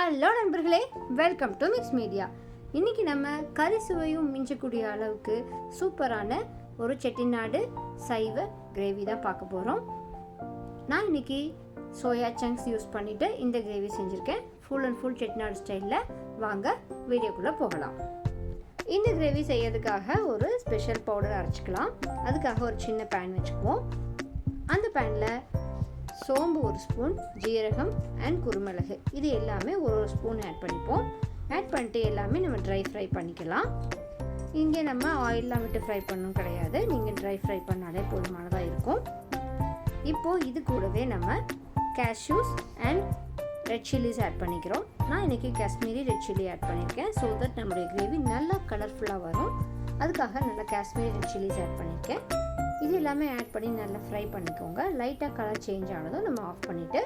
Hello நண்பர்களே, welcome to mix media. இன்றைக்கி நம்ம கறி சுவையும் மிஞ்சக்கூடிய அளவுக்கு சூப்பரான ஒரு செட்டிநாடு சைவ கிரேவி தான் பார்க்க போகிறோம். நான் இன்றைக்கி சோயா சங்க்ஸ் யூஸ் பண்ணிவிட்டு இந்த கிரேவி செஞ்சுருக்கேன். ஃபுல் அண்ட் ஃபுல் செட்டிநாடு ஸ்டைலில். வாங்க வீடியோக்குள்ளே போகலாம். இந்த கிரேவி செய்யறதுக்காக ஒரு ஸ்பெஷல் பவுடர் அரைச்சிக்கலாம். அதுக்காக ஒரு சின்ன பேன் வச்சுக்குவோம். அந்த பேனில் சோம்பு ஒரு ஸ்பூன், ஜீரகம் அண்ட் குருமிளகு இது எல்லாமே ஒரு ஸ்பூன் ஆட் பண்ணிப்போம். ஆட் பண்ணிட்டு எல்லாமே நம்ம ட்ரை ஃப்ரை பண்ணிக்கலாம். இங்கே நம்ம ஆயிலெலாம் விட்டு ஃப்ரை பண்ணணும் கிடையாது, நீங்கள் ட்ரை ஃப்ரை பண்ணாலே போதுமானதாக இருக்கும். இப்போது இது கூடவே நம்ம cashews and red chillies add பண்ணிக்கிறோம். நான் இன்றைக்கி காஷ்மீரி ரெட் சில்லி ஆட் பண்ணியிருக்கேன். ஸோ தட் நம்மளுடைய கிரேவி நல்லா கலர்ஃபுல்லாக வரும். அதுக்காக நல்லா காஷ்மீரி ரெட் சில்லிஸ் ஆட் பண்ணியிருக்கேன். இது எல்லாமே ஆட் பண்ணி நல்லா ஃப்ரை பண்ணிக்கோங்க. லைட்டாக கலர் சேஞ்ச் ஆனதும் நம்ம ஆஃப் பண்ணிவிட்டு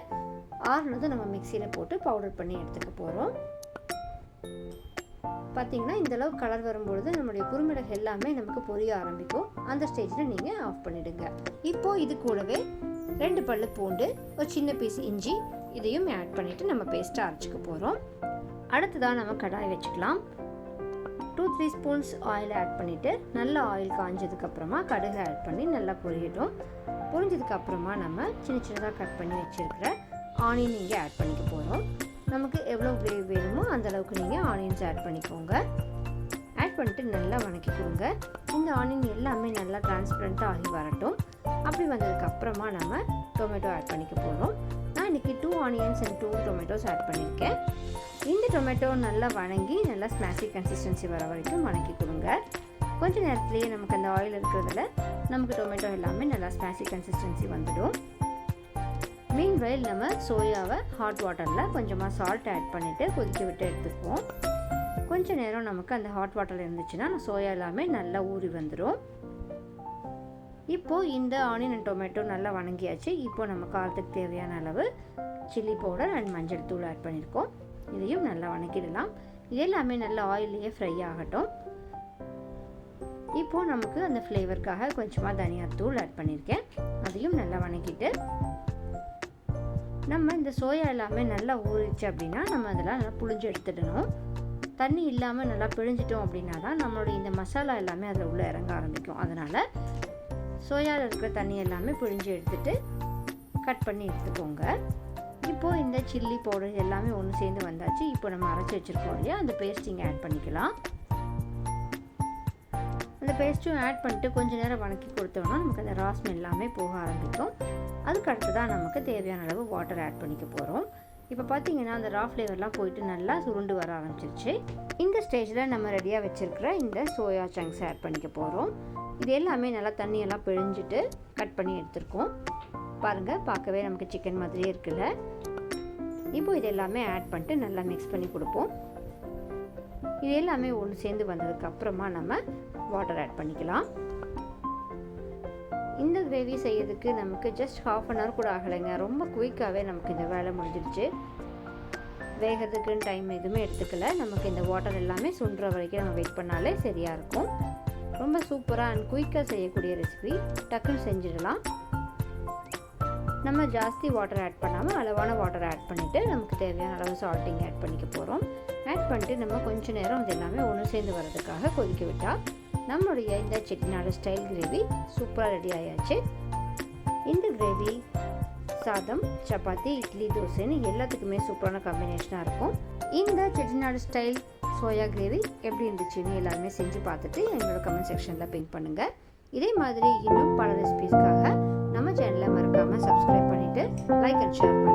ஆறுனதும் நம்ம மிக்சியில் போட்டு பவுடர் பண்ணி எடுத்துக்க போகிறோம். பார்த்திங்கன்னா இந்தளவு கலர் வரும்பொழுது நம்மளுடைய குருமிளகு எல்லாமே நமக்கு பொரிய ஆரம்பிக்கும். அந்த ஸ்டேஜில் நீங்கள் ஆஃப் பண்ணிவிடுங்க. இப்போது இது கூடவே 2 பல்லு பூண்டு, ஒரு சின்ன பீஸ் இஞ்சி இதையும் ஆட் பண்ணிவிட்டு நம்ம பேஸ்ட்டாக அரைச்சிக்க போகிறோம். அடுத்ததாக நம்ம கடாய் வச்சுக்கலாம். 2-3 ஸ்பூன்ஸ் ஆயில் ஆட் பண்ணிவிட்டு நல்லா ஆயில் காஞ்சதுக்கப்புறமா கடுகு ஆட் பண்ணி நல்லா பொரியட்டும். பொரிஞ்சதுக்கப்புறமா நம்ம சின்ன சின்னதாக கட் பண்ணி வச்சுருக்கிற ஆனியன் இங்கே ஆட் பண்ணிக்க போகிறோம். நமக்கு எவ்வளோ கிரேவி வேணுமோ அந்தளவுக்கு நீங்கள் ஆனியன்ஸ் ஆட் பண்ணிக்கோங்க. ஆட் பண்ணிட்டு நல்லா வணக்கி கொடுங்க. இந்த ஆனியன் எல்லாமே நல்லா டிரான்ஸ்பரண்ட்டாக ஆகி வரட்டும். அப்படி வந்ததுக்கப்புறமா நம்ம டொமேட்டோ ஆட் பண்ணிக்க போகிறோம். நான் இன்றைக்கி 2 ஆனியன்ஸ் அண்ட் 2 டொமேட்டோஸ் ஆட் பண்ணியிருக்கேன். இந்த டொமேட்டோ நல்லா வணங்கி நல்லா ஸ்மாஷி கன்சிஸ்டன்சி வர வரைக்கும் வணக்கி கொடுங்க. கொஞ்சம் நேரத்துலேயே நமக்கு அந்த ஆயில் இருக்கிறதுல நமக்கு டொமேட்டோ எல்லாமே நல்லா ஸ்மாஷி கன்சிஸ்டன்சி வந்துடும். மீன்வைல் நம்ம சோயாவை ஹாட் வாட்டரில் கொஞ்சமாக சால்ட் ஆட் பண்ணிவிட்டு கொதிக்க விட்டு எடுத்துக்குவோம். கொஞ்சம் நேரம் நமக்கு அந்த ஹாட் வாட்டர் இருந்துச்சுன்னா சோயா எல்லாமே நல்லா ஊறி வந்துடும். இப்போது இந்த ஆனியன் அண்ட் டொமேட்டோ நல்லா வணங்கியாச்சு. இப்போது நம்ம காரத்துக்கு தேவையான அளவு சில்லி பவுடர் அண்ட் மஞ்சள் தூள் ஆட் பண்ணியிருக்கோம். இதையும் நல்லா வணக்கிடலாம். இது எல்லாமே நல்லா ஆயிலையே ஃப்ரை ஆகட்டும். இப்போது நமக்கு அந்த ஃப்ளேவருக்காக கொஞ்சமாக தனியாத்தூள் ஆட் பண்ணியிருக்கேன். அதையும் நல்லா வணக்கிட்டு நம்ம இந்த சோயா எல்லாமே நல்லா ஊறிச்சு அப்படின்னா நம்ம அதெல்லாம் நல்லா புழிஞ்சு எடுத்துடணும். தண்ணி இல்லாமல் நல்லா பிழிஞ்சிட்டோம் அப்படின்னா தான் நம்மளுடைய இந்த மசாலா எல்லாமே அதில் உள்ளே இறங்க ஆரம்பிக்கும். அதனால் சோயாவில் இருக்கிற தண்ணி எல்லாமே பிழிஞ்சு எடுத்துகிட்டு கட் பண்ணி எடுத்துக்கோங்க. இப்போது இந்த சில்லி பவுடர் எல்லாமே ஒன்று சேர்ந்து வந்தாச்சு. இப்போ நம்ம அரைச்சி வச்சுருக்கோம் இல்லையா, அந்த பேஸ்ட் ஆட் பண்ணிக்கலாம். அந்த பேஸ்ட்டும் ஆட் பண்ணிட்டு கொஞ்சம் நேரம் வணக்கி கொடுத்தோம்னா நமக்கு அந்த ரா ஸ்மெல் எல்லாமே போக ஆரம்பிக்கும். அதுக்கு அடுத்து தான் நமக்கு தேவையான அளவு வாட்டர் ஆட் பண்ணிக்க போகிறோம். இப்போ பார்த்தீங்கன்னா அந்த ரா ஃப்ளேவர்லாம் போயிட்டு நல்லா சுருண்டு வர ஆரம்பிச்சிருச்சு. இந்த ஸ்டேஜில் நம்ம ரெடியாக வச்சுருக்கிற இந்த சோயா சங்க்ஸ் ஆட் பண்ணிக்க போகிறோம். இது எல்லாமே நல்லா தண்ணியெல்லாம் பிழிஞ்சிட்டு கட் பண்ணி எடுத்துருக்கோம். பாருங்கள், பார்க்கவே நமக்கு சிக்கன் மாதிரியே இருக்குல்ல. இப்போது இது எல்லாமே ஆட் பண்ணிட்டு நல்லா மிக்ஸ் பண்ணி கொடுப்போம். இது எல்லாமே ஒன்று சேர்ந்து வந்ததுக்கப்புறமா நம்ம வாட்டர் ஆட் பண்ணிக்கலாம். இந்த கிரேவி செய்யறதுக்கு நமக்கு ஜஸ்ட் 1/2 hour கூட ஆகலைங்க. ரொம்ப குயிக்காகவே நமக்கு இந்த வேலை முடிஞ்சிருச்சு. வேகிறதுக்குன்னு டைம் எதுவுமே எடுத்துக்கல. நமக்கு இந்த வாட்டர் எல்லாமே சுண்டுற வரைக்கும் நம்ம வெயிட் பண்ணாலே சரியாக இருக்கும். ரொம்ப சூப்பராக அண்ட் குயிக்காக செய்யக்கூடிய ரெசிபி. டக்குன்னு செஞ்சிடலாம். நம்ம ஜாஸ்தி வாட்டர் ஆட் பண்ணாமல் அளவான வாட்டர் ஆட் பண்ணிவிட்டு நமக்கு தேவையான அளவு சால்ட்டிங் ஆட் பண்ணிக்க போகிறோம். ஆட் பண்ணிட்டு நம்ம கொஞ்சம் நேரம் இது எல்லாமே ஒன்று சேர்ந்து வர்றதுக்காக கொதிக்க விட்டால் நம்மளுடைய இந்த செட்டிநாடு ஸ்டைல் கிரேவி சூப்பராக ரெடி ஆயாச்சு. இந்த கிரேவி சாதம், சப்பாத்தி, இட்லி, தோசைன்னு எல்லாத்துக்குமே சூப்பரான காம்பினேஷனாக இருக்கும். இந்த செட்டிநாடு ஸ்டைல் சோயா கிரேவி எப்படி இருந்துச்சுன்னு எல்லாருமே செஞ்சு பார்த்துட்டு எங்களோட கமெண்ட் செக்ஷனில் பின் பண்ணுங்கள். இதே மாதிரி இன்னும் பல ரெசிபீஸ்க்காக நம்ம சேனலை மறக்காமல் சப்ஸ்கிரைப் பண்ணிவிட்டு லைக் அண்ட் ஷேர் பண்ணுங்கள்.